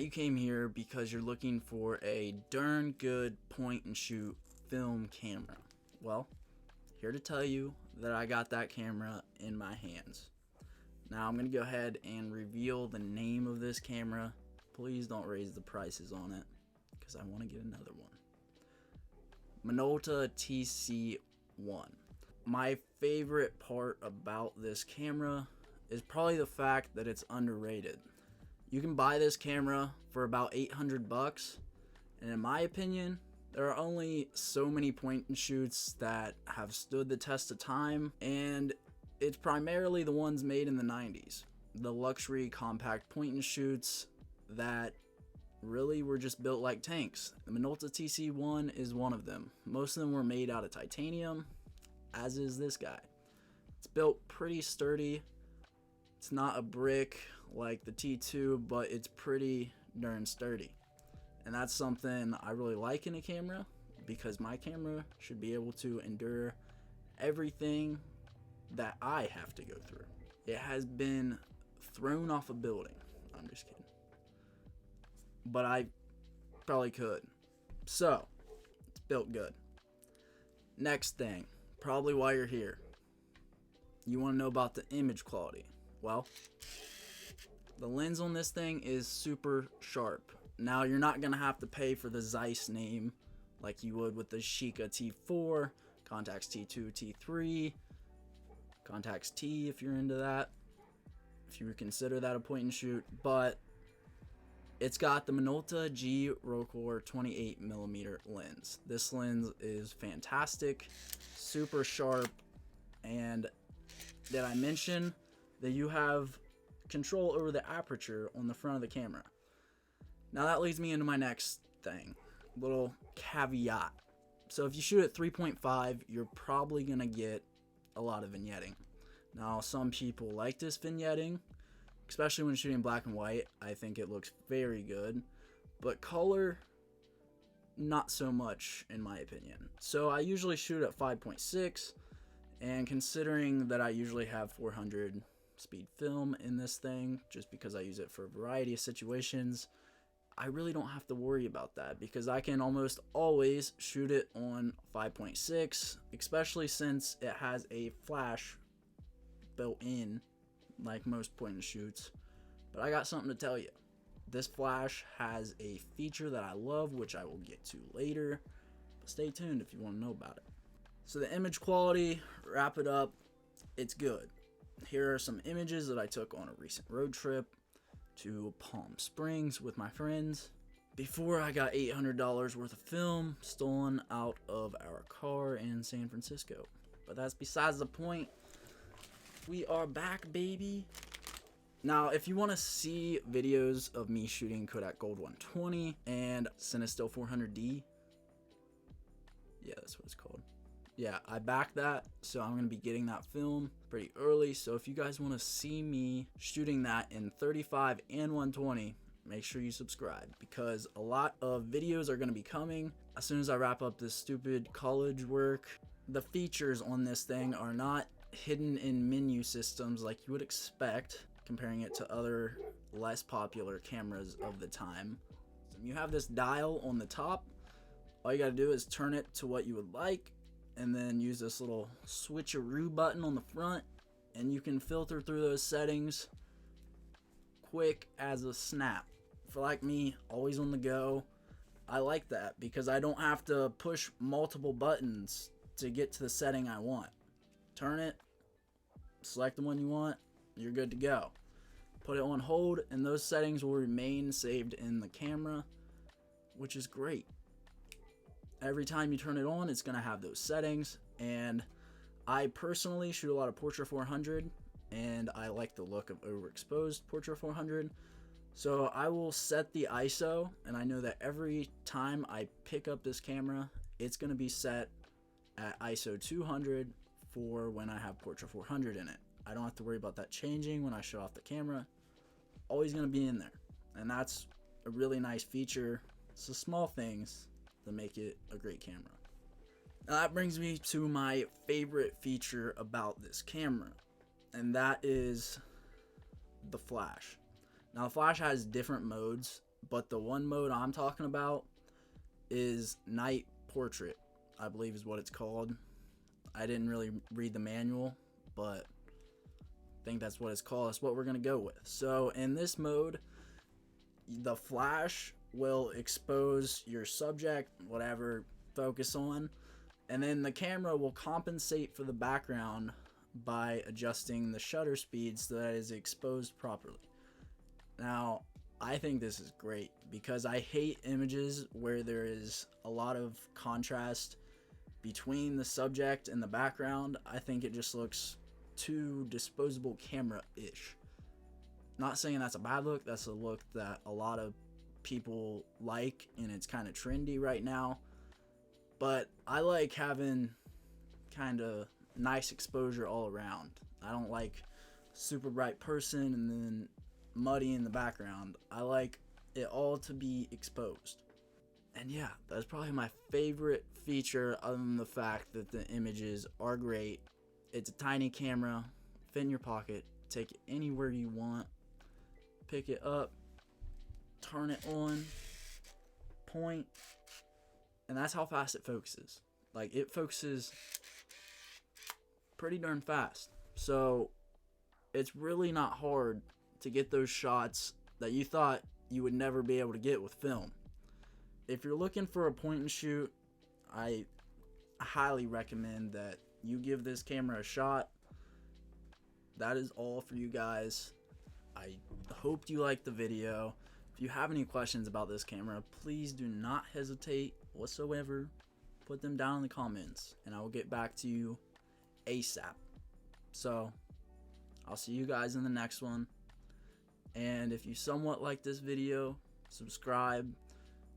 that you came here because you're looking for a darn good point and shoot film camera. Well, here to tell you that I got that camera in my hands. Now I'm going to go ahead and reveal the name of this camera. Please don't raise the prices on it because I want to get another one. Minolta tc-1. My favorite part about this camera is probably the fact that it's underrated. You can buy this camera for about 800 bucks, and in my opinion, there are only so many point and shoots that have stood the test of time, and it's primarily the ones made in the 90s. The luxury compact point and shoots that really were just built like tanks. The Minolta tc-1 is one of them. Most of them were made out of titanium, as is this guy. It's built pretty sturdy. It's not a brick like the T2, but it's pretty darn sturdy. And that's something I really like in a camera, because my camera should be able to endure everything that I have to go through. It has been thrown off a building. I'm just kidding. But I probably could. So, it's built good. Next thing, probably why you're here. You want to know about the image quality. Well, the lens on this thing is super sharp. Now, you're not going to have to pay for the Zeiss name like you would with the Sheikah T4, Contax T2, T3, Contax T if you're into that, if you consider that a point and shoot, but it's got the Minolta G Rokkor 28mm lens. This lens is fantastic, super sharp, and did I mention that you have control over the aperture on the front of the camera? Now that leads me into my next thing, little caveat. So if you shoot at 3.5, you're probably gonna get a lot of vignetting. Now some people like this vignetting, especially when shooting black and white. I think it looks very good, but color, not so much in my opinion. So I usually shoot at 5.6, and considering that I usually have 400 speed film in this thing, just because I use it for a variety of situations, I really don't have to worry about that, because I can almost always shoot it on 5.6, especially since it has a flash built in like most point and shoots. But I got something to tell you. This flash has a feature that I love, which I will get to later, but stay tuned if you want to know about it. So the image quality, wrap it up, it's good. Here are some images that I took on a recent road trip to Palm Springs with my friends before I got $800 worth of film stolen out of our car in San Francisco. But that's besides the point. We are back, baby. Now, if you want to see videos of me shooting Kodak Gold 120 and Cinestill 400D, yeah, that's what it's called. Yeah, I backed that, so I'm going to be getting that film pretty early. So if you guys want to see me shooting that in 35 and 120, make sure you subscribe, because a lot of videos are going to be coming as soon as I wrap up this stupid college work. The features on this thing are not hidden in menu systems like you would expect, comparing it to other less popular cameras of the time. So you have this dial on the top. All you got to do is turn it to what you would like, and then use this little switcheroo button on the front, and you can filter through those settings quick as a snap. For like me, always on the go, I like that because I don't have to push multiple buttons to get to the setting I want. Turn it, select the one you want, you're good to go. Put it on hold, and those settings will remain saved in the camera, which is great. Every time you turn it on, it's going to have those settings, and I personally shoot a lot of Portra 400, and I like the look of overexposed Portra 400, so I will set the ISO, and I know that every time I pick up this camera, it's going to be set at ISO 200 for when I have Portra 400 in it. I don't have to worry about that changing when I shut off the camera. Always going to be in there, and that's a really nice feature. It's the small things that make it a great camera. Now that brings me to my favorite feature about this camera, and that is the flash. Now the flash has different modes but the one mode I'm talking about is night portrait, I believe is what it's called. I didn't really read the manual, but I think that's what it's called. That's what we're going to go with. So in this mode, the flash will expose your subject, whatever focus on, and then the camera will compensate for the background by adjusting the shutter speed so that it is exposed properly. Now, I think this is great because I hate images where there is a lot of contrast between the subject and the background. I think it just looks too disposable camera-ish. Not saying that's a bad look, that's a look that a lot of people like and it's kind of trendy right now. But I like having kind of nice exposure all around. I don't like super bright person and then muddy in the background. I like it all to be exposed. And yeah, that's probably my favorite feature other than the fact that the images are great. It's a tiny camera, fit in your pocket, take it anywhere you want, pick it up, turn it on, point, and that's how fast it focuses. Like, it focuses pretty darn fast. So it's really not hard to get those shots that you thought you would never be able to get with film. If you're looking for a point and shoot, I highly recommend that you give this camera a shot. That is all for you guys. I hope you liked the video. If you have any questions about this camera, please do not hesitate whatsoever. Put them down in the comments and I will get back to you ASAP. So I'll see you guys in the next one. And if you somewhat like this video, subscribe.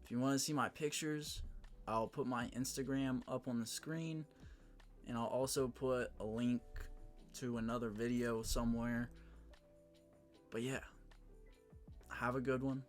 If you want to see my pictures, I'll put my Instagram up on the screen, and I'll also put a link to another video somewhere. But yeah, have a good one.